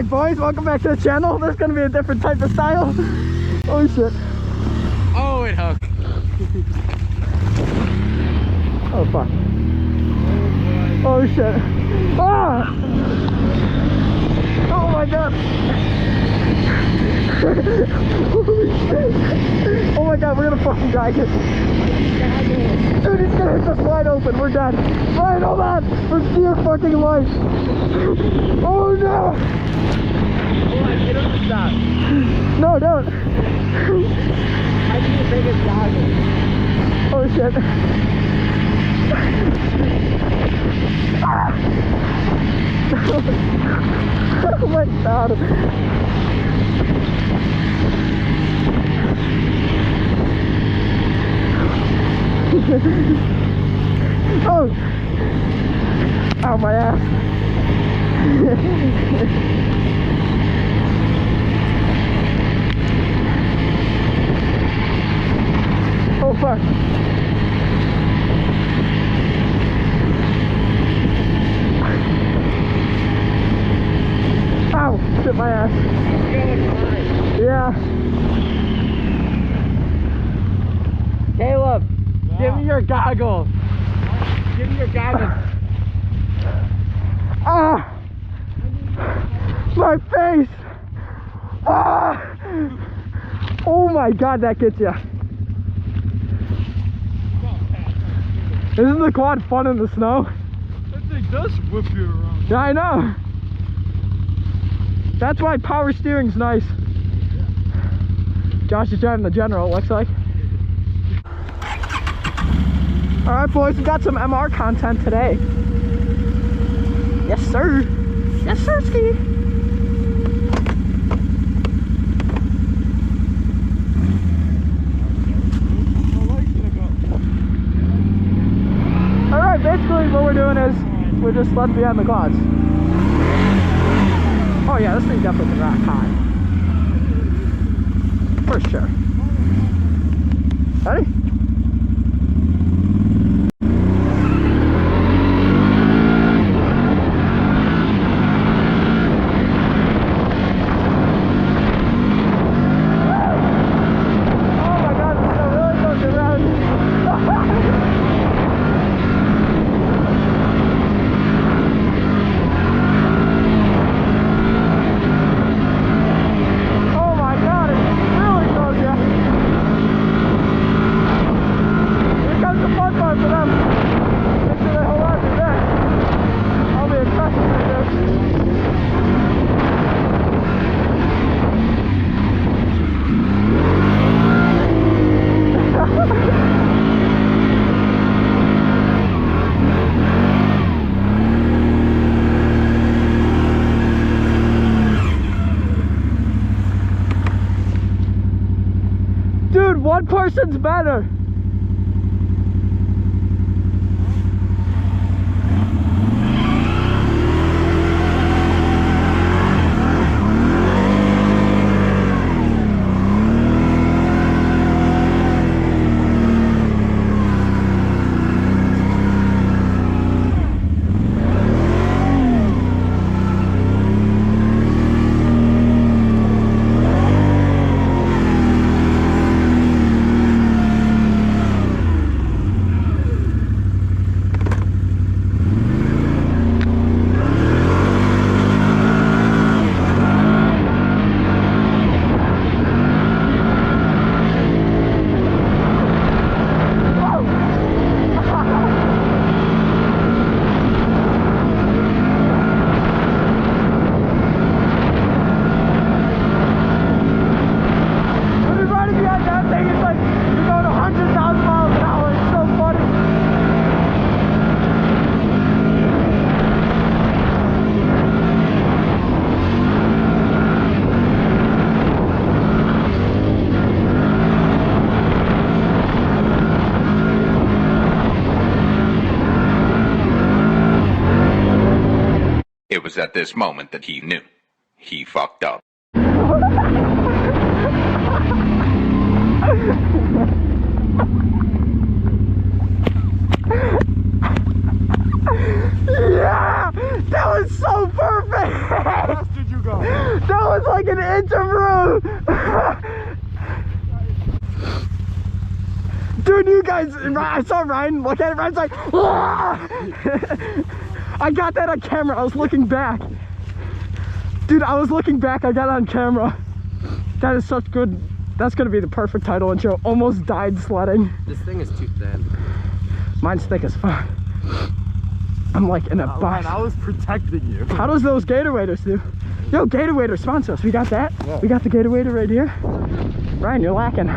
Alright boys, welcome back to the channel. This is gonna be a different type of style. Oh shit. Oh, it hooked. Oh fuck. Oh shit. Ah! Oh my god. Oh my god, we're gonna fucking drag it. Dude, he's gonna hit us wide open. We're dead. Ryan, hold on. For dear fucking life. Oh no. Hold on, get him to stop. No, don't. I need to make it goggles. Oh shit. Oh my god. Oh. Ow, my ass. Oh fuck. Ow, shit my ass. Yeah. Caleb, give me your goggles. Give me your goggles. Ah! My face! Ah! Oh my god, that gets you. Isn't the quad fun in the snow? That thing does whip you around. Yeah, I know. That's why power steering's nice. Josh is driving the General, it looks like. Alright boys, we got some MR content today. Yes sir. Yes sir, ski. Alright, basically what we're doing is we're just sledding behind the quads. Oh yeah, this thing definitely can rock high. For sure. Ready? One person's better. It was at this moment that he knew. He fucked up. Yeah! That was so perfect! How fast did you go? like an inch of room. Dude, you guys, I saw Ryan look at it. Ryan's like, "Ah!" I got that on camera. I was looking back. Dude, I was looking back. I got it on camera. That is such good. That's going to be the perfect title intro. Almost died sledding. This thing is too thin. Mine's thick as fuck. I'm like in a box. I was protecting you. How does those gator waders do? Yo, gator wader, sponsor us. We got that? Yeah. We got the gator wader right here. Ryan, you're lacking.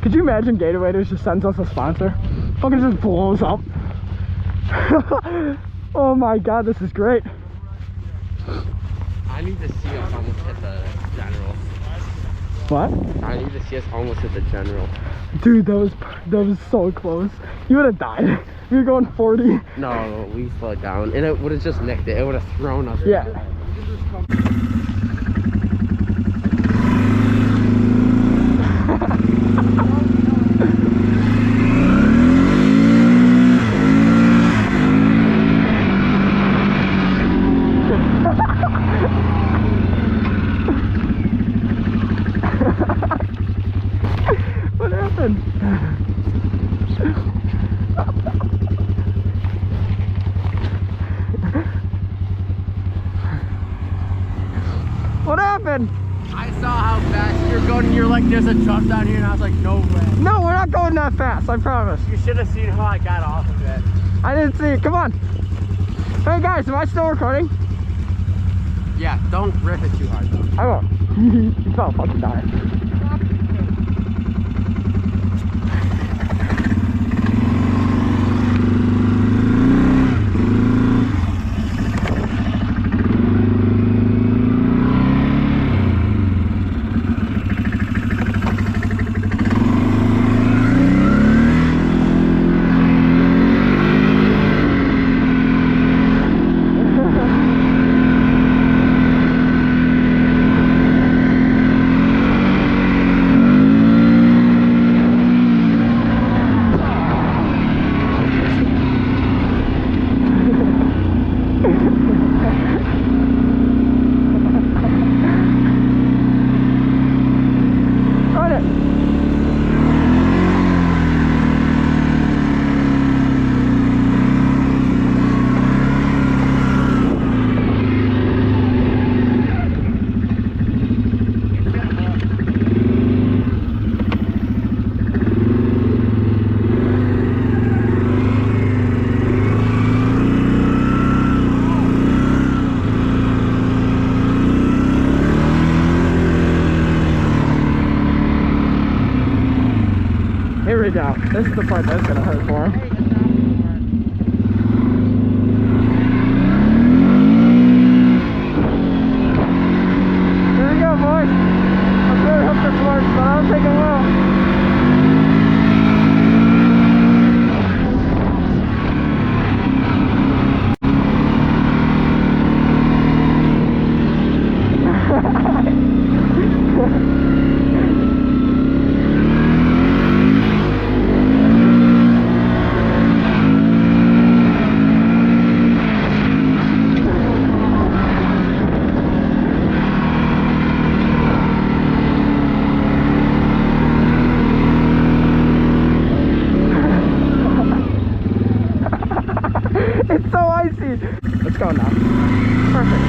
Could you imagine gator waders just sends us a sponsor? Fucking just blows up. Oh my god, this is great. I need to see us almost hit the general. What? I need to see us almost hit the general. Dude, that was so close. You would have died. We were going 40. No, we slowed down, and it would have just nicked it. It would have thrown us. Yeah. What happened? What happened? I saw how fast you're going, and you're like, there's a jump down here, and I was like, no way. No, we're not going that fast, I promise. You should have seen how I got off of it. I didn't see it. Come on. Hey guys, am I still recording? Yeah, don't rip it too hard, though. I won't. You felt fucking die. Here we go. This is the part that's gonna hurt for him. Here we go, boys. I'm really hooked this works, but I don't think it will. It's so icy. Let's go now. Perfect.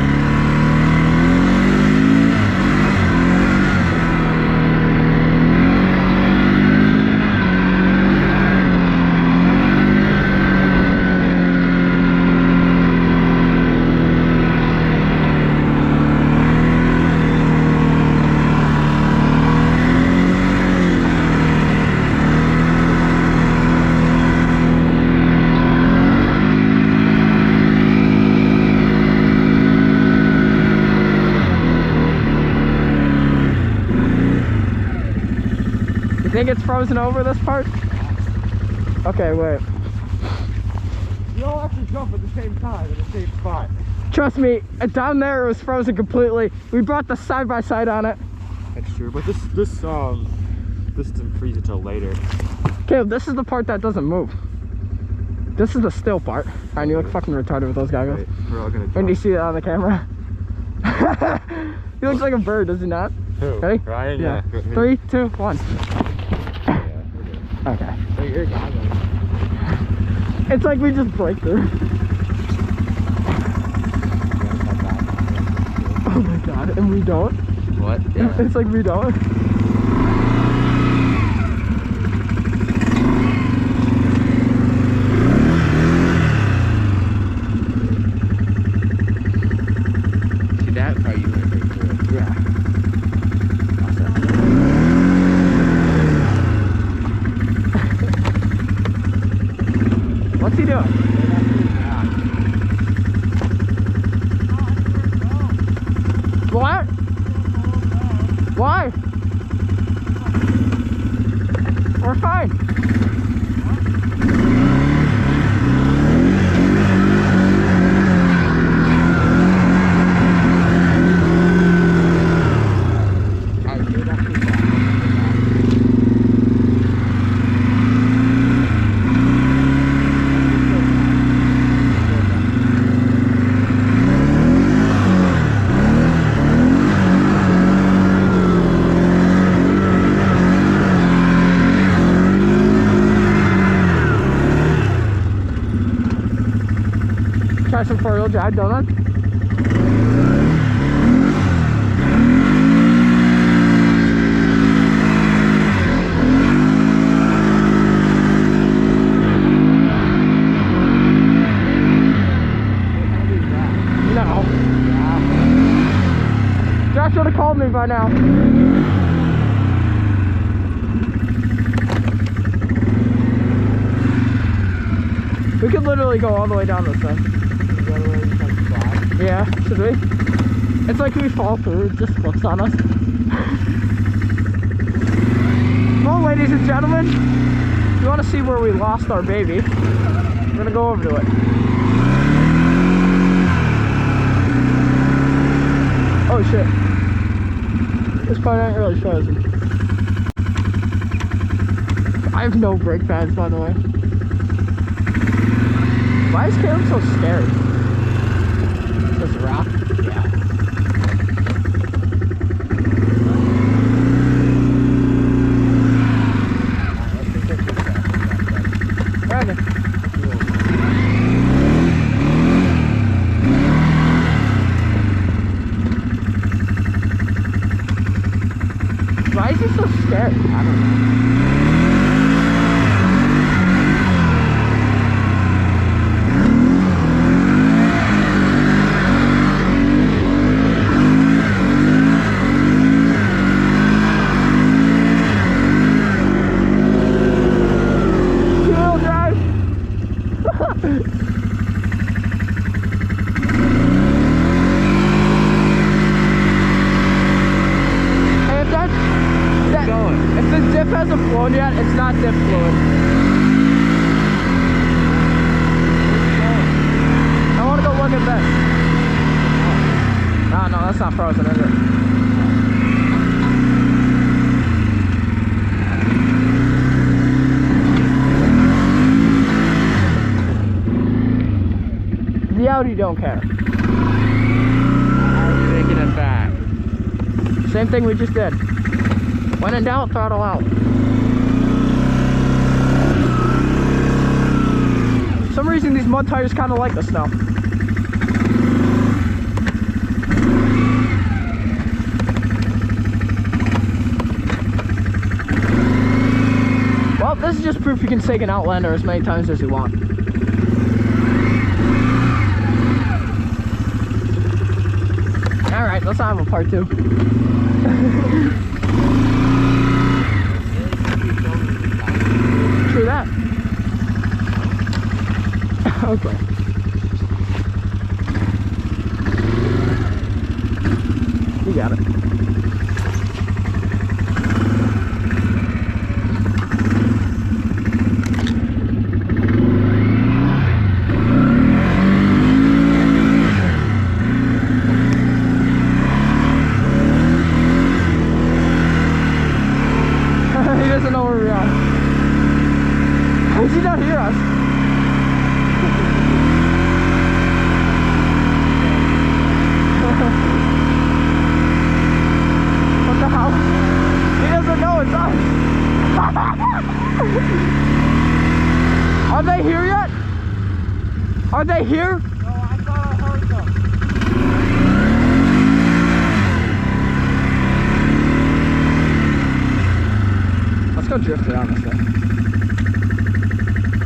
You think it's frozen over this part? Okay, wait. You all actually jump at the same time in the same spot. Trust me, down there it was frozen completely. We brought the side-by-side on it. That's true, but this didn't freeze until later. Caleb, this is the part that doesn't move. This is the still part. And you look fucking retarded with those goggles. Right, we're all gonna When do you see that on the camera? He looks like a bird, does he not? Who? Ready? Ryan? Yeah. 3, 2, 1. Okay. So you're gone. It's like we just break through. Oh my god, and we don't? What? Yeah. It's like we don't. See, that's how you went right through it. Yeah. What's he doing? What? Why? We're fine. Try some 4-wheel drive donuts. No. Josh should have called me by now. We could literally go all the way down this thing. Yeah, should we? It's like we fall through, it just flips on us. Well, ladies and gentlemen, if you want to see where we lost our baby, we're gonna go over to it. Oh shit. This part ain't really frozen. I have no brake pads, by the way. Why is Caleb so scared? This rock? Yeah. Brandon. Why is he so scared? I don't know. If the dip hasn't flown yet, it's not dip fluid. I want to go look at this. Oh no, that's not frozen, is it? The Audi don't care. I'm taking it back. Same thing we just did. When in doubt, throttle out. For some reason, these mud tires kind of like the snow. Well, this is just proof you can take an Outlander as many times as you want. Alright, let's have a part 2. True that. Okay. You got it. He doesn't know where we are. How does he not hear us? they here yet? Are they here? No, I thought I heard them. Let's go drift around this thing.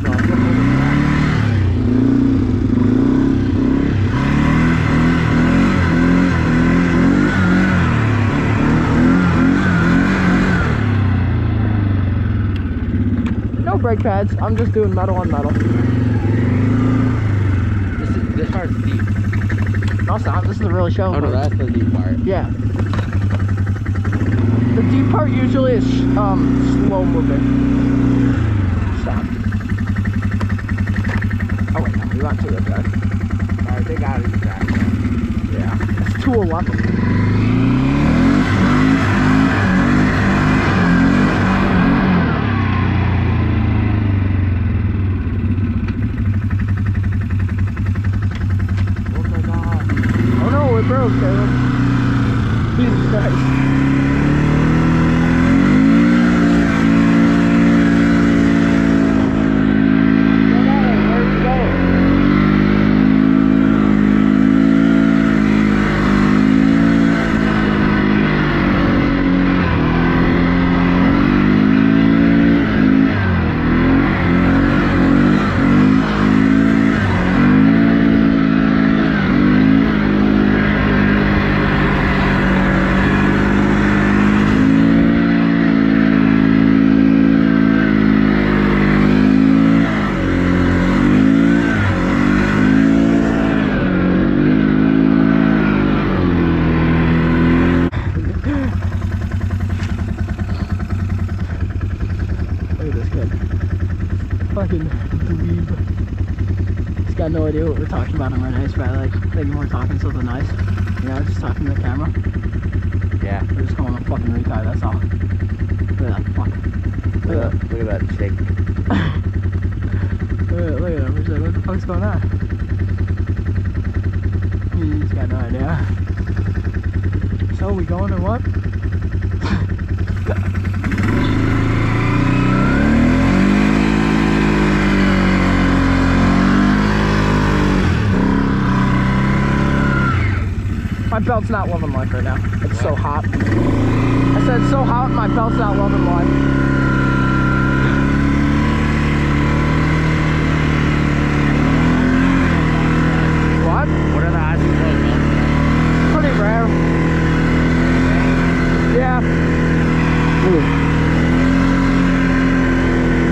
No, I'm gonna hold it back. No brake pads. I'm just doing metal on metal. This part's deep. No, it's not. This is the really shallow Oh no, part. that's the deep part. Yeah. The deep part usually is slow moving. Stop. Oh wait, no, we want to go back. Alright, they got it back. Yeah. It's 211. Oh my god. Oh no, it broke, Caleb. Jesus Christ. Look at this kid. Fucking dweeb. He's got no idea what we're talking about him right now. He's probably like thinking we're talking something nice. You know, just talking to the camera. Yeah. We're just calling him a fucking retard, that's all. Look at that fuck. Look at that. Look at that chick. Look at him. He's like, what the fuck's going on? He's got no idea. So, we going or what? My belt's not loving life right now. It's so hot. I said it's so hot, my belt's not loving life. What? What are the odds of close? Pretty rare. Yeah. Ooh.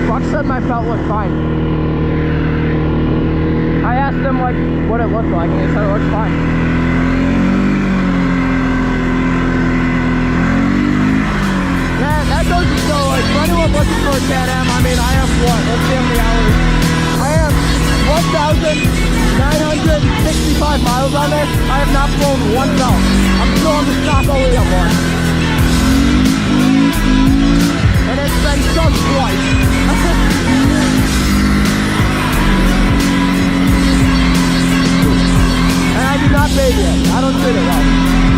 Buck said my belt looked fine. I asked him like what it looked like and he said it looks fine. Yeah, that goes to show like for anyone looking for a Can-Am, I mean I have what? Let's see how many hours. I have 1,965 miles on there. I have not flown one belt. I'm still on the stock only up one. And it's been just twice. And I do not baby it. I don't treat it well.